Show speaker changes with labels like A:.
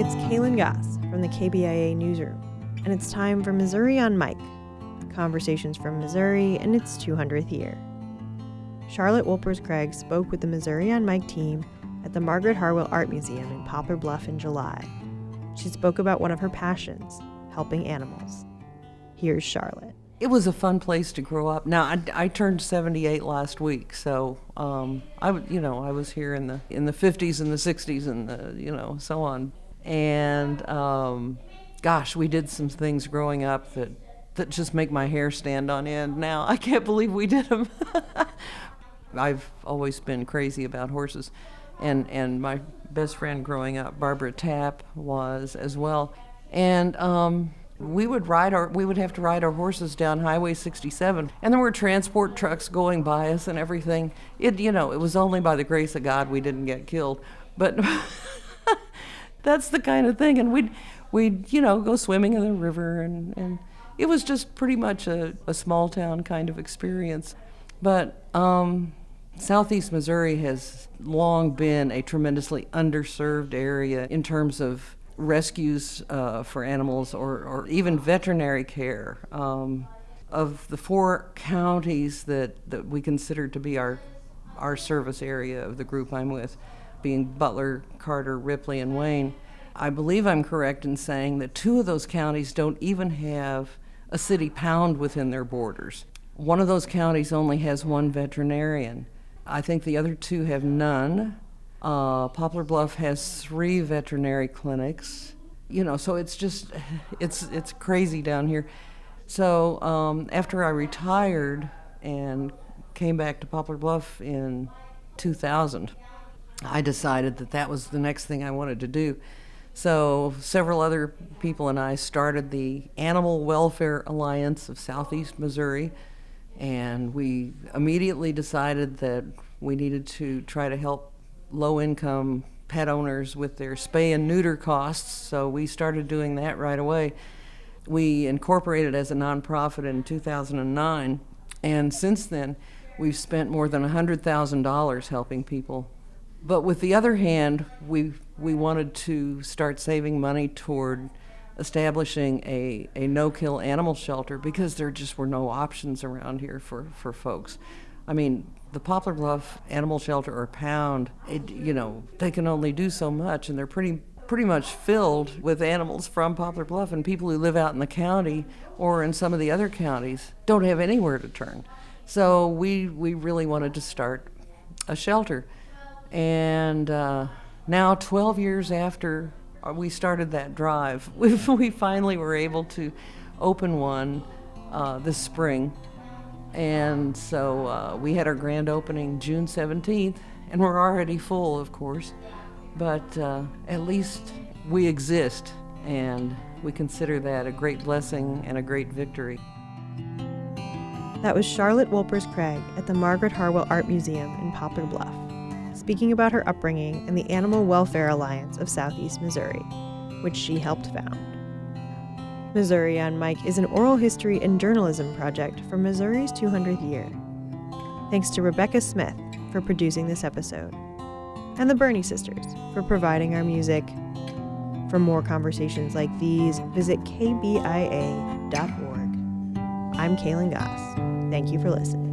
A: It's Kaylin Goss from the KBIA Newsroom, and it's time for Missouri on Mic, conversations from Missouri in its 200th year. Charlotte Wolpers Craig spoke with the Missouri on Mic team at the Margaret Harwell Art Museum in Poplar Bluff in July. She spoke about one of her passions, helping animals. Here's Charlotte.
B: It was a fun place to grow up. Now, I turned 78 last week, so I was here in the 50s and the 60s and so on. And gosh, we did some things growing up that just make my hair stand on end now. I can't believe we did them. I've always been crazy about horses, and my best friend growing up, Barbara Tapp, was as well. And we would have to ride our horses down Highway 67, and there were transport trucks going by us and everything. It was only by the grace of God we didn't get killed, but that's the kind of thing. And we'd go swimming in the river, and it was just pretty much a small town kind of experience. But Southeast Missouri has long been a tremendously underserved area in terms of rescues for animals or even veterinary care. Of the 4 counties that we consider to be our service area of the group I'm with, being Butler, Carter, Ripley, and Wayne, I believe I'm correct in saying that 2 of those counties don't even have a city pound within their borders. One of those counties only has 1 veterinarian. I think the other 2 have none. Poplar Bluff has 3 veterinary clinics. So it's crazy down here. So after I retired and came back to Poplar Bluff in 2000, I decided that was the next thing I wanted to do. So several other people and I started the Animal Welfare Alliance of Southeast Missouri, and we immediately decided that we needed to try to help low-income pet owners with their spay and neuter costs, so we started doing that right away. We incorporated as a nonprofit in 2009, and since then we've spent more than $100,000 helping people. But with the other hand, we wanted to start saving money toward establishing a no-kill animal shelter, because there just were no options around here for folks. I mean, the Poplar Bluff Animal Shelter or Pound, they can only do so much, and they're pretty much filled with animals from Poplar Bluff, and people who live out in the county or in some of the other counties don't have anywhere to turn. So we really wanted to start a shelter. And now, 12 years after we started that drive, we finally were able to open one this spring. And so we had our grand opening June 17th, and we're already full, of course. But at least we exist, and we consider that a great blessing and a great victory.
A: That was Charlotte Wolpers Craig at the Margaret Harwell Art Museum in Poplar Bluff, speaking about her upbringing and the Animal Welfare Alliance of Southeast Missouri, which she helped found. Missouri on Mic is an oral history and journalism project for Missouri's 200th year. Thanks to Rebecca Smith for producing this episode, and the Burney Sisters for providing our music. For more conversations like these, visit kbia.org. I'm Kaylin Goss. Thank you for listening.